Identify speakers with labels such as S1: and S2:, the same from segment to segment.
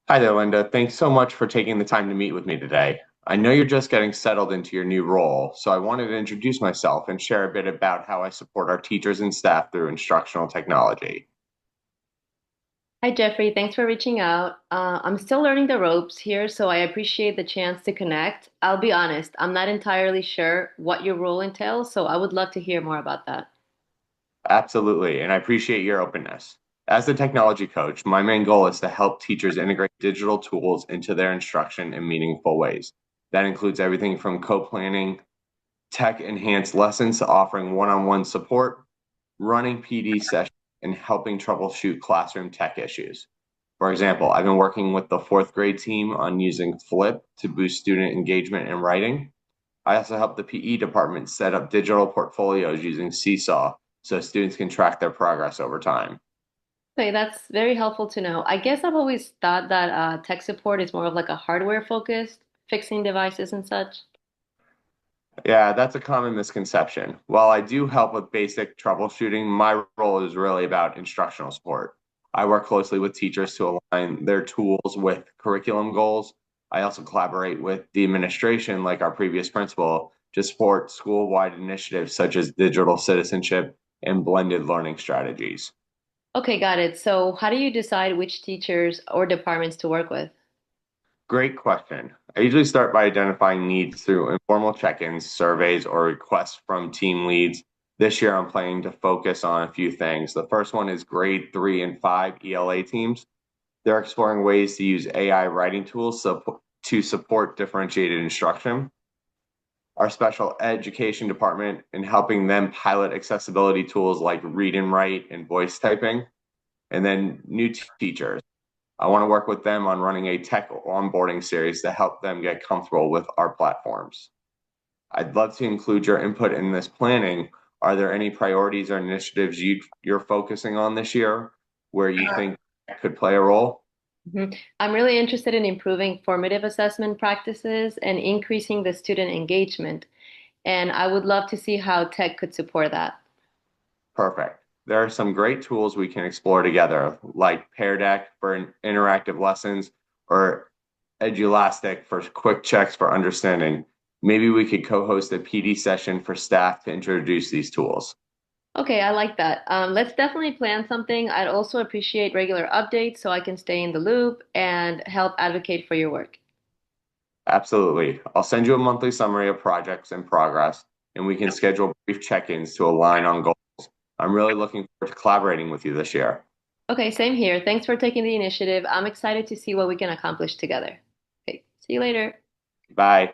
S1: Hi there, Linda. Thanks so much for taking the time to meet with me today. I know you're just getting settled into your new role, so I wanted to introduce myself and share a bit about how I support our teachers and staff through instructional technology.
S2: Hi, Jeffrey. Thanks for reaching out. I'm still learning the ropes here, so I appreciate the chance to connect. I'll be honest, I'm not entirely sure what your role entails, so I would love to hear more about that.
S1: Absolutely, and I appreciate your openness. As a technology coach, my main goal is to help teachers integrate digital tools into their instruction in meaningful ways. That includes everything from co-planning, tech-enhanced lessons to offering one-on-one support, running PD sessions, and helping troubleshoot classroom tech issues. For example, I've been working with the fourth grade team on using Flip to boost student engagement in writing. I also help the PE department set up digital portfolios using Seesaw so students can track their progress over time.
S2: Okay, that's very helpful to know. I guess I've always thought that tech support is more of like a hardware focused, fixing devices and such.
S1: Yeah, that's a common misconception. While I do help with basic troubleshooting, my role is really about instructional support. I work closely with teachers to align their tools with curriculum goals. I also collaborate with the administration, like our previous principal, to support school-wide initiatives such as digital citizenship and blended learning strategies.
S2: Okay, got it. So, how do you decide which teachers or departments to work with?
S1: Great question. I usually start by identifying needs through informal check-ins, surveys, or requests from team leads. This year, I'm planning to focus on a few things. The first one is grade 3 and 5 ELA teams. They're exploring ways to use AI writing tools to support differentiated instruction. Our special education department in helping them pilot accessibility tools like read and write and voice typing. And then new teachers. I want to work with them on running a tech onboarding series to help them get comfortable with our platforms. I'd love to include your input in this planning. Are there any priorities or initiatives you're focusing on this year where you think could play a role?
S2: Mhm. I'm really interested in improving formative assessment practices and increasing the student engagement. And I would love to see how tech could support that.
S1: Perfect. There are some great tools we can explore together, like Pear Deck for interactive lessons or Edulastic for quick checks for understanding. Maybe we could co-host a PD session for staff to introduce these tools.
S2: Okay, I like that. Let's definitely plan something. I'd also appreciate regular updates so I can stay in the loop and help advocate for your work.
S1: Absolutely. I'll send you a monthly summary of projects in progress, and we can schedule brief check-ins to align on goals. I'm really looking forward to collaborating with you this year.
S2: Okay, same here. Thanks for taking the initiative. I'm excited to see what we can accomplish together. Okay, see you later.
S1: Bye.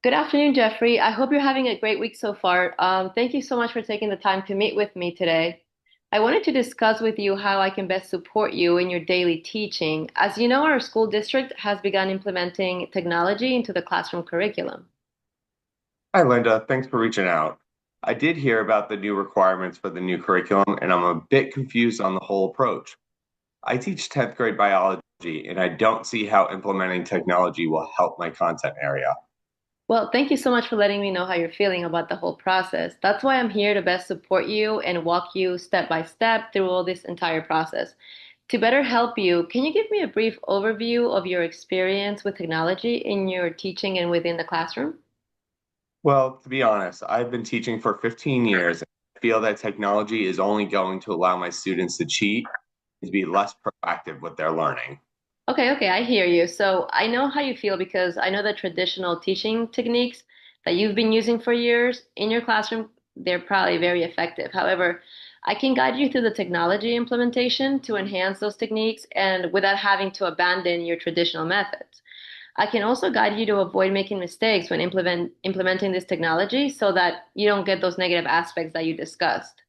S2: Good afternoon, Jeffrey. I hope you're having a great week so far. Thank you so much for taking the time to meet with me today. I wanted to discuss with you how I can best support you in your daily teaching. As you know, our school district has begun implementing technology into the classroom curriculum.
S1: Hi, Linda. Thanks for reaching out. I did hear about the new requirements for the new curriculum, and I'm a bit confused on the whole approach. I teach 10th grade biology, and I don't see how implementing technology will help my content area.
S2: Well, thank you so much for letting me know how you're feeling about the whole process. That's why I'm here to best support you and walk you step by step through all this entire process. To better help you, can you give me a brief overview of your experience with technology in your teaching and within the classroom?
S1: Well, to be honest, I've been teaching for 15 years. And I feel that technology is only going to allow my students to cheat and to be less proactive with their learning.
S2: Okay, I hear you. So I know how you feel because I know the traditional teaching techniques that you've been using for years in your classroom, they're probably very effective. However, I can guide you through the technology implementation to enhance those techniques and without having to abandon your traditional methods. I can also guide you to avoid making mistakes when implementing this technology so that you don't get those negative aspects that you discussed.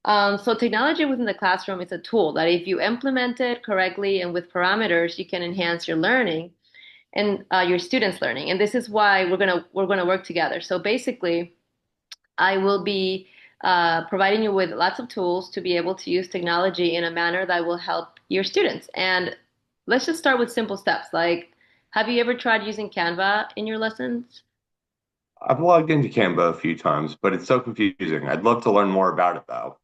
S2: So technology within the classroom is a tool that if you implement it correctly and with parameters, you can enhance your learning and your students' learning. And this is why we're gonna work together. So basically, I will be providing you with lots of tools to be able to use technology in a manner that will help your students. And let's just start with simple steps. Like, have you ever tried using Canva in your lessons?
S1: I've logged into Canva a few times, but it's so confusing. I'd love to learn more about it though.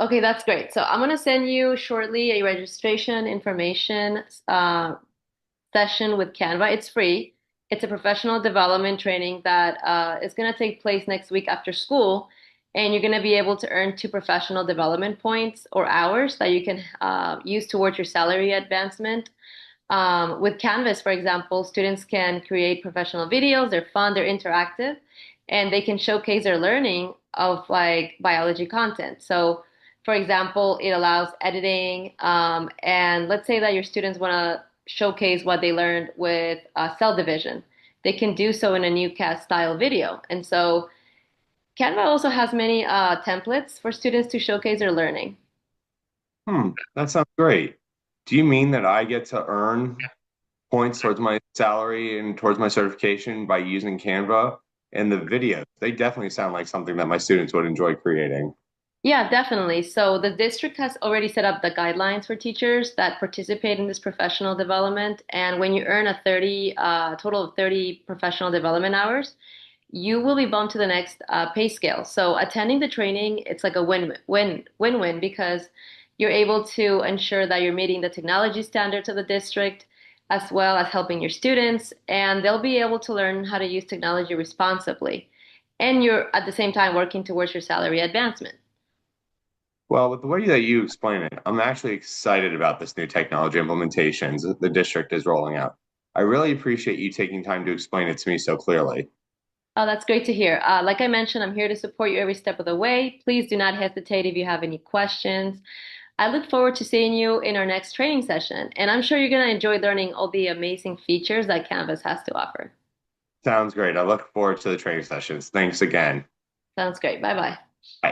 S2: Okay, that's great. So I'm going to send you shortly a registration information session with Canva. It's free. It's a professional development training that is going to take place next week after school. And you're going to be able to earn two professional development points or hours that you can use towards your salary advancement. With Canvas, for example, students can create professional videos. They're fun, they're interactive, and they can showcase their learning of like biology content. So, for example, it allows editing, and let's say that your students want to showcase what they learned with cell division. They can do so in a newscast style video. And so Canva also has many templates for students to showcase their learning.
S1: That sounds great. Do you mean that I get to earn points towards my salary and towards my certification by using Canva? And the videos, they definitely sound like something that my students would enjoy creating.
S2: Yeah, definitely. So the district has already set up the guidelines for teachers that participate in this professional development. And when you earn a 30, total of 30 professional development hours, you will be bumped to the next pay scale. So attending the training, it's like a win-win because you're able to ensure that you're meeting the technology standards of the district as well as helping your students, and they'll be able to learn how to use technology responsibly. And you're at the same time working towards your salary advancement.
S1: Well, with the way that you explain it, I'm actually excited about this new technology implementations that the district is rolling out. I really appreciate you taking time to explain it to me so clearly.
S2: Oh, that's great to hear. Like I mentioned, I'm here to support you every step of the way. Please do not hesitate if you have any questions. I look forward to seeing you in our next training session, and I'm sure you're going to enjoy learning all the amazing features that Canvas has to offer.
S1: Sounds great. I look forward to the training sessions. Thanks again.
S2: Sounds great. Bye bye.
S1: Bye.